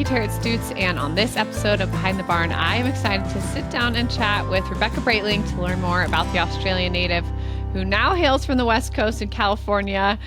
Nikki Terrett-Stutz, and on this episode of Behind the Barn, I am excited to sit down and chat with Bec Braitling to learn more about the Australian native who now hails from the West Coast in California.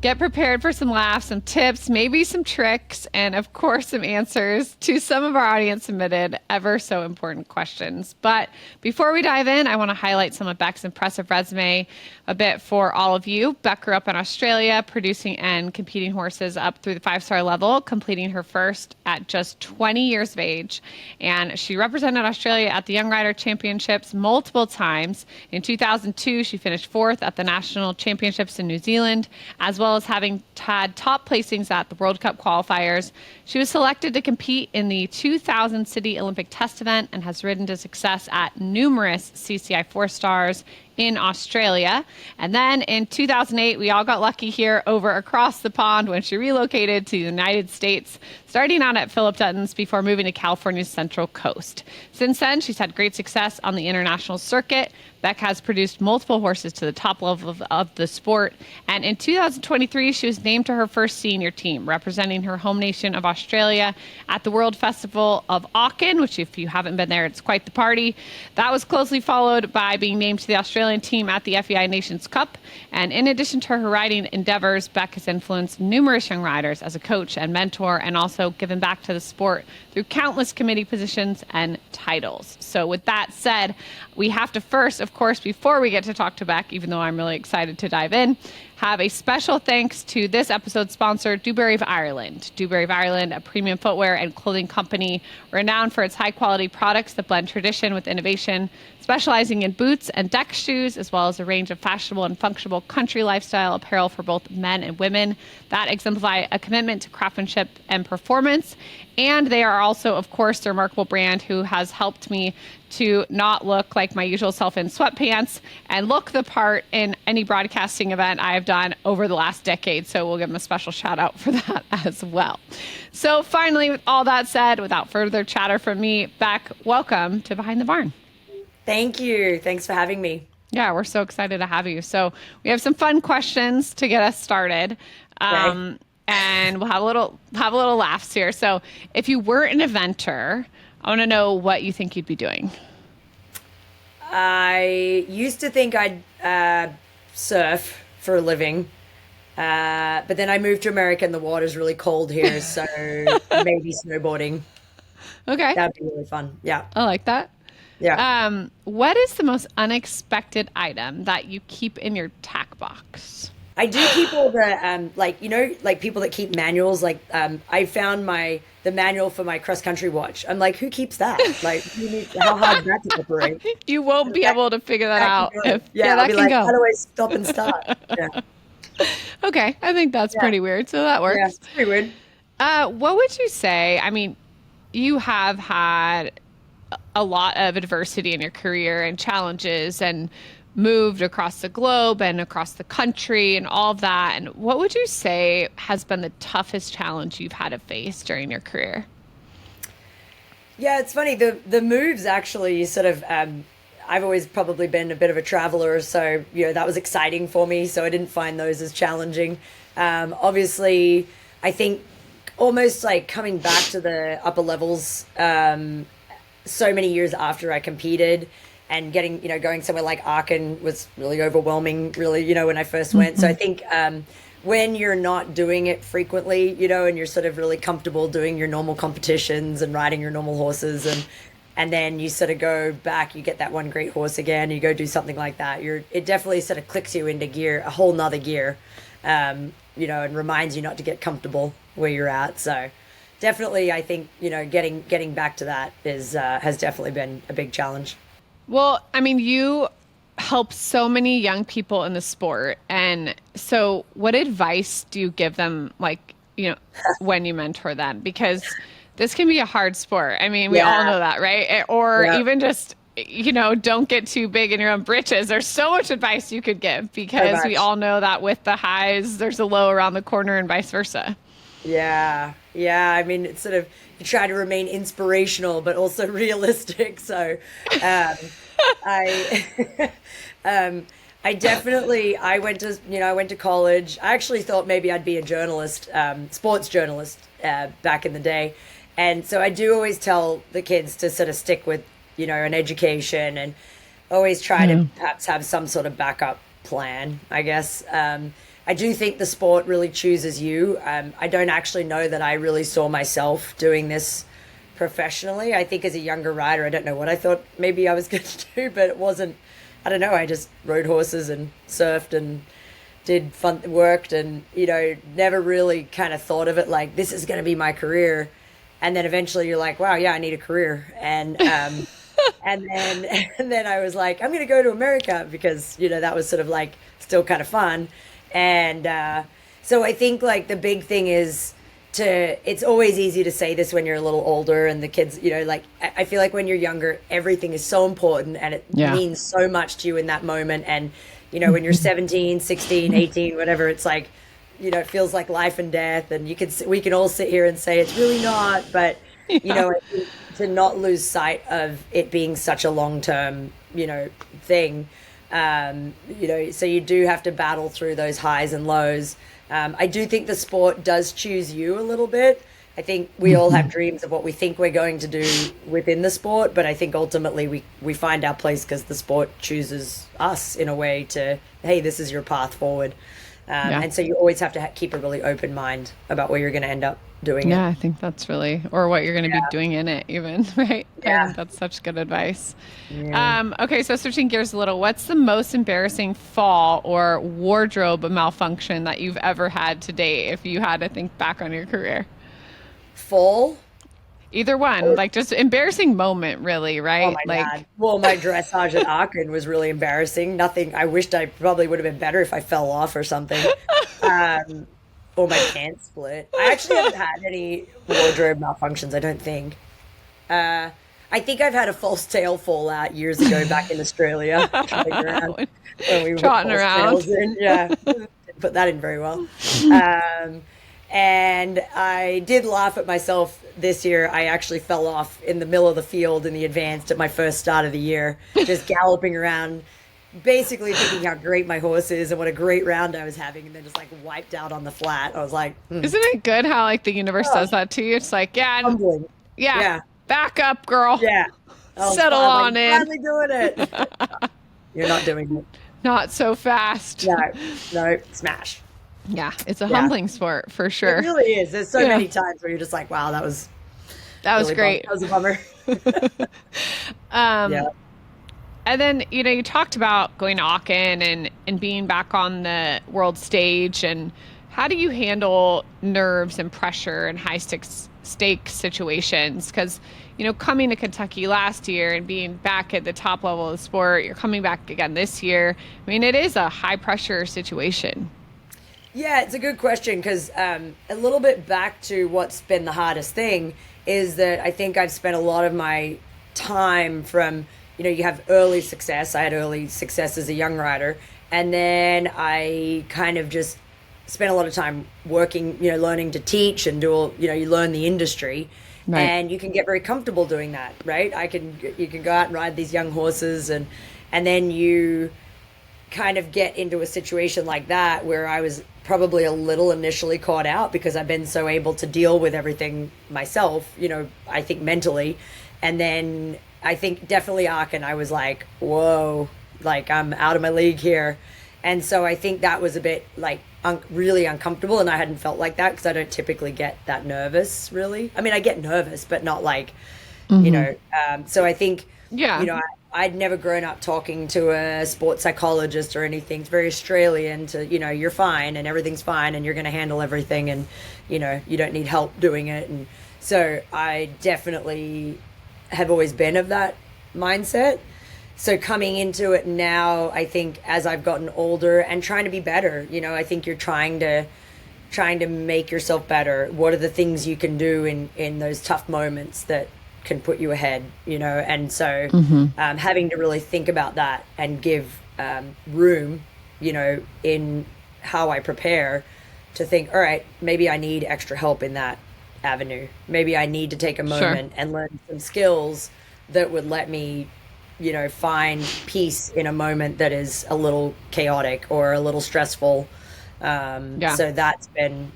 Get prepared for some laughs, some tips, maybe some tricks, and of course, some answers to some of our audience submitted ever so important questions. But before we dive in, I want to highlight some of Bec's impressive resume a bit for all of you. Bec grew up in Australia, producing and competing horses up through the 5-star level, completing her first at just 20 years of age. And she represented Australia at the Young Rider Championships multiple times. In 2002, she finished 4th at the National Championships in New Zealand, as well as having had top placings at the World Cup qualifiers. She was selected to compete in the 2000 Sydney Olympic Test event and has ridden to success at numerous CCI 4-stars in Australia. And then in 2008, we all got lucky here over across the pond when she relocated to the United States, starting out at Phillip Dutton's before moving to California's Central Coast. Since then, she's had great success on the international circuit. Bec has produced multiple horses to the top level of the sport. And in 2023, she was named to her first senior team, representing her home nation of Australia at the World Festival of Auckland, which if you haven't been there, it's quite the party. That was closely followed by being named to the Australian team at the FEI Nations Cup. And in addition to her riding endeavors, Bec has influenced numerous young riders as a coach and mentor, and also given back to the sport through countless committee positions and titles. So with that said, we have to first, of course, before we get to talk to Bec, even though I'm really excited to dive in, have a special thanks to this episode's sponsor, Dubarry of Ireland. Dubarry of Ireland, a premium footwear and clothing company renowned for its high-quality products that blend tradition with innovation, specializing in boots and deck shoes, as well as a range of fashionable and functional country lifestyle apparel for both men and women that exemplify a commitment to craftsmanship and performance. And they are also, of course, the remarkable brand who has helped me to not look like my usual self in sweatpants and look the part in any broadcasting event I have done over the last decade. So we'll give them a special shout out for that as well. So finally, with all that said, without further chatter from me, Bec, welcome to Behind the Barn. Thank you. Thanks for having me. Yeah, we're so excited to have you. So we have some fun questions to get us started. Okay. And we'll have a little laughs here. So if you were an eventer, I want to know what you think you'd be doing. I used to think I'd surf for a living, but then I moved to America and the water's really cold here, so maybe snowboarding. Okay. That'd be really fun. Yeah. I like that. Yeah. What is the most unexpected item that you keep in your tack box? I do keep all the like people that keep manuals. I found the manual for my cross country watch. I'm like, who keeps that? Like, how hard is that to operate? You won't be able to figure that out. Yeah, I'll be like, how do I stop and start? Yeah. Okay, I think that's pretty weird. So that works. Yeah, it's pretty weird. What would you say? I mean, you have had a lot of adversity in your career and challenges, and moved across the globe and across the country and all of that. And what would you say has been the toughest challenge you've had to face during your career? Yeah, it's funny. The moves actually sort of, I've always probably been a bit of a traveler, so, that was exciting for me. So I didn't find those as challenging. Obviously, I think almost like coming back to the upper levels, so many years after I competed, and getting, going somewhere like Aachen was really overwhelming, really, when I first went. So I think when you're not doing it frequently, and you're sort of really comfortable doing your normal competitions and riding your normal horses, and then you sort of go back, you get that one great horse again, you go do something like that. It definitely sort of clicks you into gear, a whole nother gear, and reminds you not to get comfortable where you're at. So definitely, I think, getting back to that has definitely been a big challenge. Well, I mean, you help so many young people in the sport. And so what advice do you give them, when you mentor them? Because this can be a hard sport. I mean, we all know that, right? Or even just, don't get too big in your own britches. There's so much advice you could give, because we all know that with the highs, there's a low around the corner and vice versa. Yeah. I mean, it's sort of, you try to remain inspirational, but also realistic. So, I went to college. I actually thought maybe I'd be a journalist, sports journalist, back in the day. And so I do always tell the kids to sort of stick with, an education and always try to Yeah. perhaps have some sort of backup plan, I guess. I do think the sport really chooses you. I don't actually know that I really saw myself doing this professionally. I think as a younger rider, I don't know what I thought maybe I was going to do, but it wasn't. I don't know. I just rode horses and surfed and did fun, worked, and never really kind of thought of it like this is going to be my career. And then eventually you're like, wow, yeah, I need a career. And then and then I was like, I'm going to go to America because that was sort of like still kind of fun. And so I think like the big thing is it's always easy to say this when you're a little older and the kids, like I feel like when you're younger, everything is so important and it Yeah. means so much to you in that moment. And, when you're 17, 16, 18, whatever, it's like, it feels like life and death. And we can all sit here and say it's really not, but, Yeah. I think to not lose sight of it being such a long-term, thing. So you do have to battle through those highs and lows. I do think the sport does choose you a little bit. I think we all have dreams of what we think we're going to do within the sport, but I think ultimately we find our place because the sport chooses us in a way to, hey, this is your path forward. Yeah. And so you always have to keep a really open mind about where you're going to end up doing it. Yeah, I think that's really, or what you're going to be doing in it, even, right? I Yeah. think that's such good advice. Yeah. Okay, so switching gears a little, what's the most embarrassing fall or wardrobe malfunction that you've ever had to date, if you had to think back on your career? Fall. Either one, like just embarrassing moment, really, Oh right? my Like, God. Well, my dressage at Aachen was really embarrassing. Nothing, I wished I probably would have been better if I fell off or something. Um, or my pants split. I actually haven't had any wardrobe malfunctions, I don't think. Uh, I think I've had a false tail fall out years ago back in Australia, trotting around when we put trotting false around. tails in. Yeah, didn't put that in very well. Um, and I did laugh at myself this year. I actually fell off in the middle of the field in the advanced at my first start of the year, just galloping around, basically thinking how great my horse is and what a great round I was having, and then just like wiped out on the flat. I was like, Isn't it good how like the universe oh, does that to you? It's like, humbling. yeah, Yeah, back up, girl. yeah. Settle I was like, on in. finally doing it. You're not doing it. Not so fast. No, no, smash. Yeah, it's a Yeah, humbling sport for it sure. really is. There's so Yeah, many times where you're just like, wow, that was that was really bummer. great. That was a bummer. Yeah. Um, and then, you talked about going to Aachen and being back on the world stage. And how do you handle nerves and pressure and high stake situations? Because, coming to Kentucky last year and being back at the top level of the sport, you're coming back again this year. I mean, it is a high pressure situation. Yeah, it's a good question because a little bit back to what's been the hardest thing is that I think I've spent a lot of my time from, you have early success. I had early success as a young rider. And then I kind of just spent a lot of time working, learning to teach and do all, you learn the industry. Right. And you can get very comfortable doing that, right? You can go out and ride these young horses and then you kind of get into a situation like that where I was probably a little initially caught out because I've been so able to deal with everything myself, I think mentally. And then I think definitely Aachen, I was like, whoa, like I'm out of my league here. And so I think that was a bit like really uncomfortable. And I hadn't felt like that because I don't typically get that nervous, really. I mean, I get nervous, but not like, so I think, Yeah. I'd never grown up talking to a sports psychologist or anything. It's very Australian to, you're fine and everything's fine and you're going to handle everything and, you don't need help doing it. And so I definitely have always been of that mindset. So coming into it now, I think as I've gotten older and trying to be better, I think you're trying to make yourself better. What are the things you can do in those tough moments that can put you ahead, and so having to really think about that and give room, in how I prepare to think, all right, maybe I need extra help in that avenue. Maybe I need to take a moment and learn some skills that would let me, find peace in a moment that is a little chaotic or a little stressful. Yeah. So that's been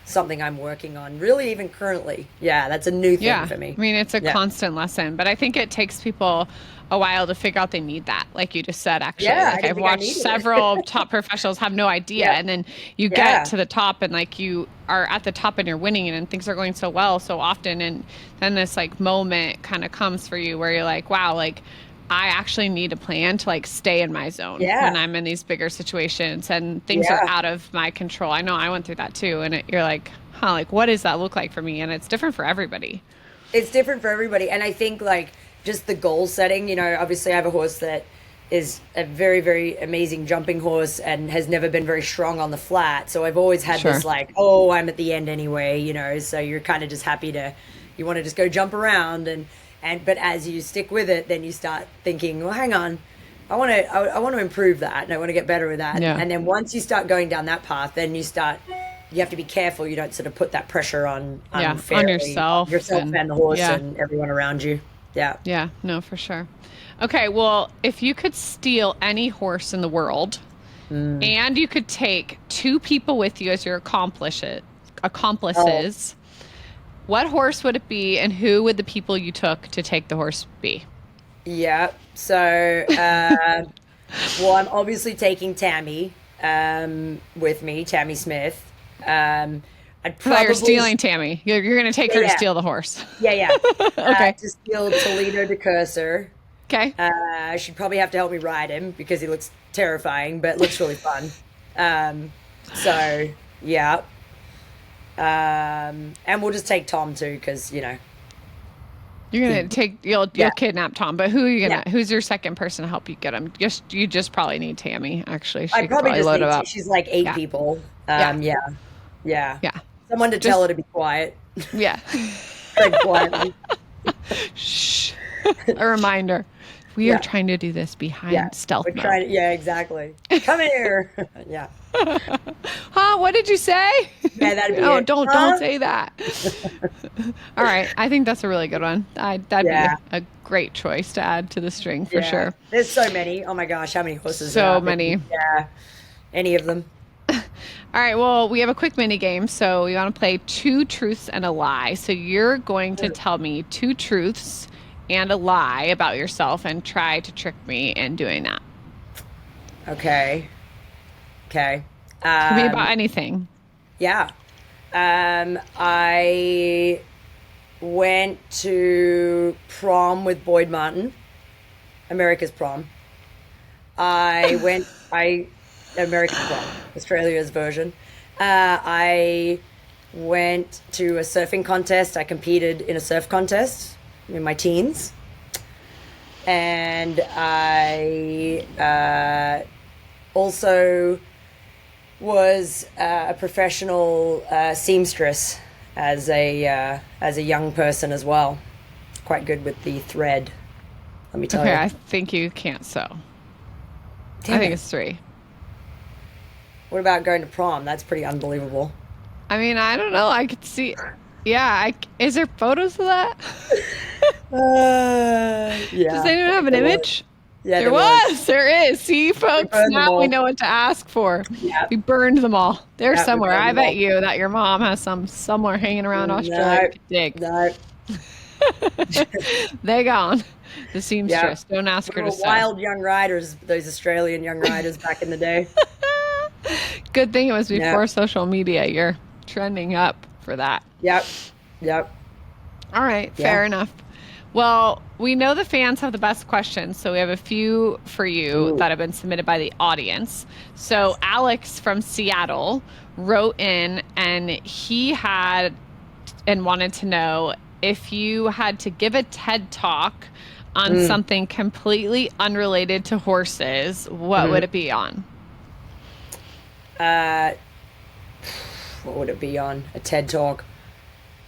something I'm working on. Really, even currently. Yeah, that's a new thing Yeah. for me. I mean, it's a Yeah. constant lesson, but I think it takes people a while to figure out they need that. Like you just said, actually, Yeah, I like didn't I've think I watched needed several top professionals have no idea. it. And then you get Yeah. to the top and like you are at the top and you're winning and things are going so well so often. And then this like moment kind of comes for you where you're like, wow, like I actually need a plan to like stay in my zone when Yeah. I'm in these bigger situations and things are Yeah. out of my control. I know I went through that too. And you're like, huh, like what does that look like for me? And it's different for everybody. It's different for everybody. And I think like just the goal setting, obviously I have a horse that is a very, very amazing jumping horse and has never been very strong on the flat. So I've always had Sure. this like, oh, I'm at the end anyway, so you're kind of just happy you want to just go jump around but as you stick with it, then you start thinking, well, hang on. I want to improve that and I want to get better with that. Yeah. And then once you start going down that path, then you have to be careful you don't sort of put that pressure on Yeah. On unfairly on yourself and the horse yeah. and everyone around you. Yeah. Yeah, no, for sure. Okay, well, if you could steal any horse in the world and you could take two people with you as your Oh, accomplices, what horse would it be and who would the people you took to take the horse be? yeah. So, well, I'm obviously taking Tammy with me, Tammy Smith. I'd I thought you were probably, stealing Tammy. You're going to take her to yeah, steal the horse. yeah, yeah. Okay. To steal Toledo de Cursor. Okay. She'd probably have to help me ride him because he looks terrifying, but looks really fun. So yeah. And we'll just take Tom too, because You're going to take, yeah, you'll kidnap Tom, but who are you going yeah. to, who's your second person to help you get him? You just probably need Tammy, actually. She I'd could probably probably just load him need to. up. She's like eight Yeah. people. Yeah. Yeah, yeah. Yeah. Someone to tell Just, her to be quiet. yeah. Tread quietly. Shh. A reminder. We are Yeah, trying to do this yeah. behind stealth We're mode. trying to. Yeah, exactly. Come here. Yeah, Huh? What did you say? yeah. That'd be Oh, it. don't Huh? say that. All right. I think that's a really good one. That'd be Yeah, a great choice to add to the string for yeah. sure. There's so many. Oh my gosh, how many horses there So are? many. Yeah, any of them. All right. Well, we have a quick mini game. So we want to play two truths and a lie. So you're going to tell me two truths and a lie about yourself and try to trick me in doing that. Okay. Okay. Could be about anything. Yeah. I went to prom with Boyd Martin, America's prom. American prom, Australia's version. I went to a surfing contest. I competed in a surf contest in my teens. And I also was a professional seamstress as a young person as well. Quite good with the thread, let me tell Okay. you. I think you can't sew. I Damn think it. it's three. What about going to prom? That's pretty unbelievable. I mean, I don't know. I could see. Yeah. Is there photos of that? Does Yeah, anyone have an there was. image? Yeah, There there was. was. There is. See, We folks, burned them now we all. know what to ask for. Yeah, We burned them all. They're yeah, we somewhere. burned I them bet all. you that your mom has some somewhere hanging around Australia. You No, could dig. no. They gone. The Yeah, seamstress. Don't ask we her were to sew. wild young riders, those Australian young riders back in the day. Good thing it was Yeah. before social media. You're trending up for that. Yep, yep, All right, yeah. fair enough. Well, we know the fans have the best questions, so we have a few for you Ooh, that have been submitted by the audience. So Alex from Seattle wrote in and he had and wanted to know if you had to give a TED talk on mm, something completely unrelated to horses, what would mhm. it be on? Uh, what would it be on? A TED talk.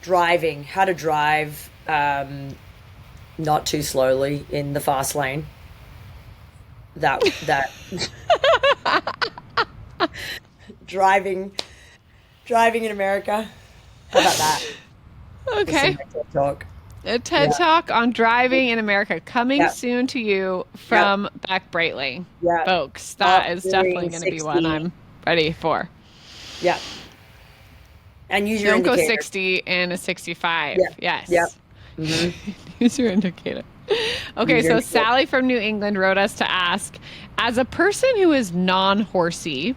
Driving, how to drive not too slowly in the fast lane. That driving driving in America. How about that? Let's see Okay. my TED talk. A TED Yeah, Talk on driving in America coming yeah, soon to you yeah, from Bec Braitling. yeah. Folks, that Up is definitely doing going to be one 60. I'm ready for. Yeah. And use your Don't go indicator. 60 and a 65. Yeah. Yep. Yes. Mm-hmm. Use your indicator. Okay, Use your so indicator. Sally from New England wrote us to ask, as a person who is non-horsey,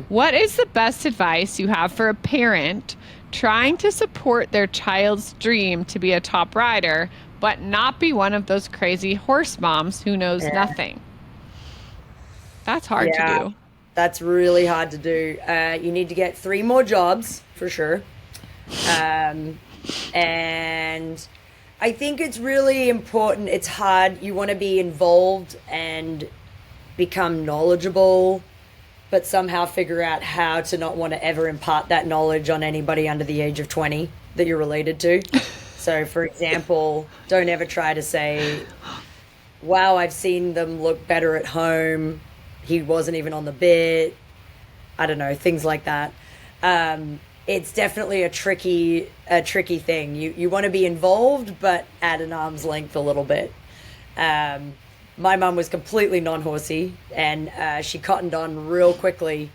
what is the best advice you have for a parent trying to support their child's dream to be a top rider, but not be one of those crazy horse moms who knows Yeah. nothing? That's hard to Yeah. do. That's really hard to do. You need to get 3 more jobs for sure. Um, and I think it's really important. It's hard. You want to be involved and become knowledgeable, but somehow figure out how to not want to ever impart that knowledge on anybody under the age of 20 that you're related to. So, for example, don't ever try to say, wow, I've seen them look better at home. He wasn't even on the bit. I don't know, things like that. It's definitely a tricky thing. You want to be involved, but at an arm's length a little bit. My mum was completely non-horsey, and she cottoned on real quickly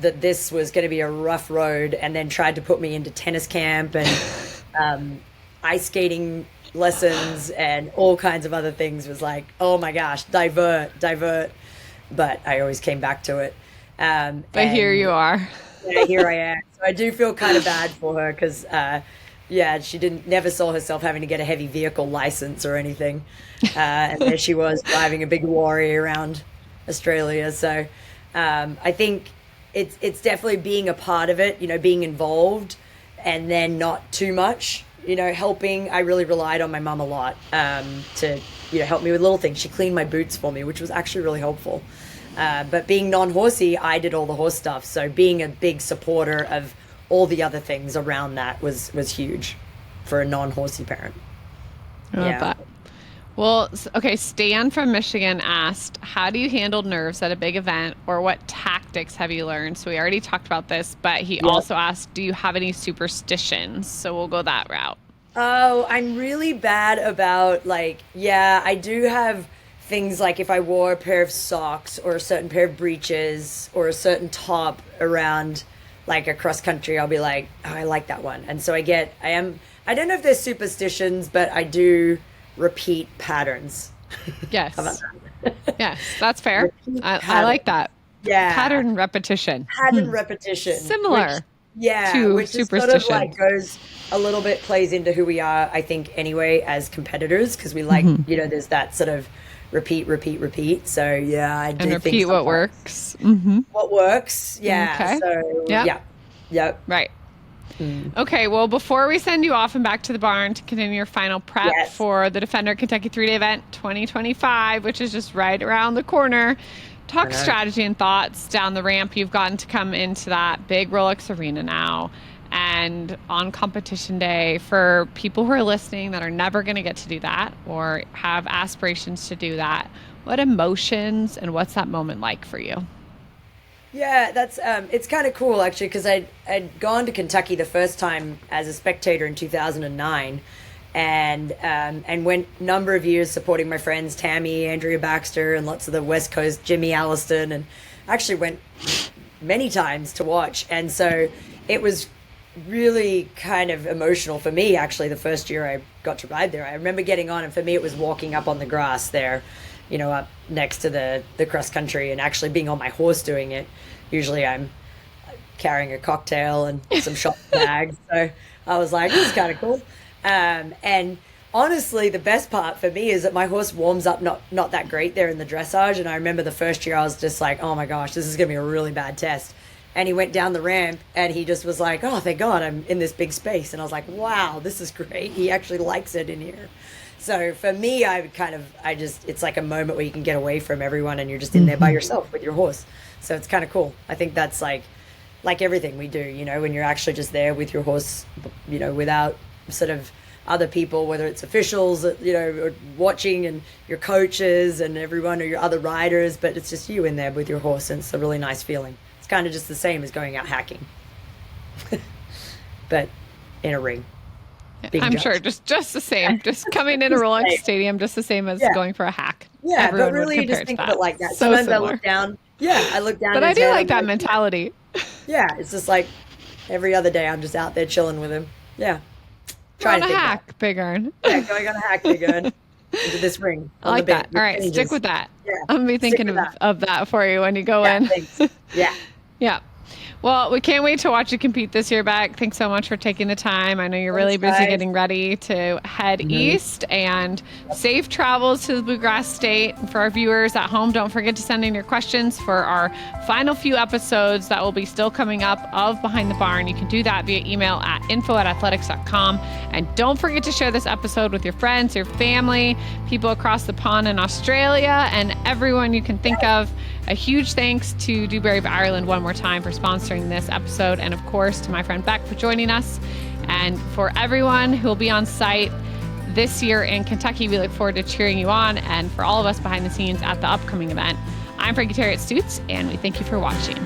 that this was going to be a rough road, and then tried to put me into tennis camp and ice skating lessons and all kinds of other things. Was like, oh my gosh, divert. But I always came back to it. But here you are. Yeah, here I am. So I do feel kind of bad for her because, yeah, she never saw herself having to get a heavy vehicle license or anything. And there she was driving a big lorry around Australia. So I think it's definitely being a part of it, being involved, and then not too much, helping. I really relied on my mum a lot to, help me with little things. She cleaned my boots for me, which was actually really helpful. But being non-horsey, I did all the horse stuff. So being a big supporter of all the other things around that was huge for a non-horsey parent. I love that. Well, okay, Stan from Michigan asked, how do you handle nerves at a big event, or what tactics have you learned? So we already talked about this, but he also asked, do you have any superstitions? So we'll go that route. Oh, I'm really bad about I do have things like if I wore a pair of socks or a certain pair of breeches or a certain top around like a cross country, I'll be like, oh, I like that one. And so I don't know if they're superstitions, but I do repeat patterns. Yes. How about that? Yes, that's fair. I like that. Yeah. Pattern repetition. Pattern repetition. Similar. Which Which superstition. sort of goes a little bit, plays into who we are, I think, anyway, as competitors, because we there's that sort of repeat. So yeah, I do and repeat think what works. what works. Yeah. Okay. So yeah. Right. Okay, well, before we send you off and back to the barn to continue your final prep for the Defender Kentucky 3-day event 2025, which is just right around the corner, talk strategy and thoughts down the ramp. You've gotten to come into that big Rolex arena now. And on competition day, for people who are listening that are never going to get to do that or have aspirations to do that, what emotions and what's that moment like for you? Yeah, that's it's kind of cool actually, because I'd gone to Kentucky the first time as a spectator in 2009, and went a number of years supporting my friends Tammy, Andrea Baxter, and lots of the West Coast, Jimmy Alliston, and actually went many times to watch. And so it was really kind of emotional for me actually the first year I got to ride there. I remember getting on, and for me it was walking up on the grass there, up next to the cross country, and actually being on my horse doing it. Usually I'm carrying a cocktail and some shop bags. So I was like, this is kind of cool. And honestly, the best part for me is that my horse warms up not that great there in the dressage. And I remember the first year I was just like, oh my gosh, this is going to be a really bad test. And he went down the ramp and he just was like, oh, thank God I'm in this big space. And I was like, wow, this is great. He actually likes it in here. So for me, it's like a moment where you can get away from everyone and you're just in there by yourself with your horse. So it's kind of cool. I think that's like everything we do, when you're actually just there with your horse, without sort of other people, whether it's officials, or watching, and your coaches and everyone, or your other riders, but it's just you in there with your horse, and it's a really nice feeling. It's kind of just the same as going out hacking, but in a ring. I'm sure just the same, just coming in a Rolex stadium, just the same as going for a hack. Yeah, Everyone but really you just think of it like that. So Sometimes similar. I look down. Yeah, I look down. But I do like that mentality. Yeah, it's just like, Every other day, I'm just out there chilling with him. Yeah. We're Trying on to a think hack, Big Earn. yeah, going on a hack big good into this ring I on the like bed that. with All right, stick changes. with that. Yeah. I'm gonna be Stick thinking with that. of that for you when you go Yeah, in. thanks. Yeah. Yeah. Well, we can't wait to watch you compete this year, Beck. Thanks so much for taking the time. I know you're really Thanks, busy guys. getting ready to head east, and safe travels to the Bluegrass State. For our viewers at home, don't forget to send in your questions for our final few episodes that will be still coming up of Behind the Barn. You can do that via email at info@athletics.com. And don't forget to share this episode with your friends, your family, people across the pond in Australia, and everyone you can think of. A huge thanks to Dubarry of Ireland one more time for sponsoring this episode, and of course to my friend Beck for joining us. And for everyone who will be on site this year in Kentucky, we look forward to cheering you on, and for all of us behind the scenes at the upcoming event. I'm Frankie Terry at Stutes, and we thank you for watching.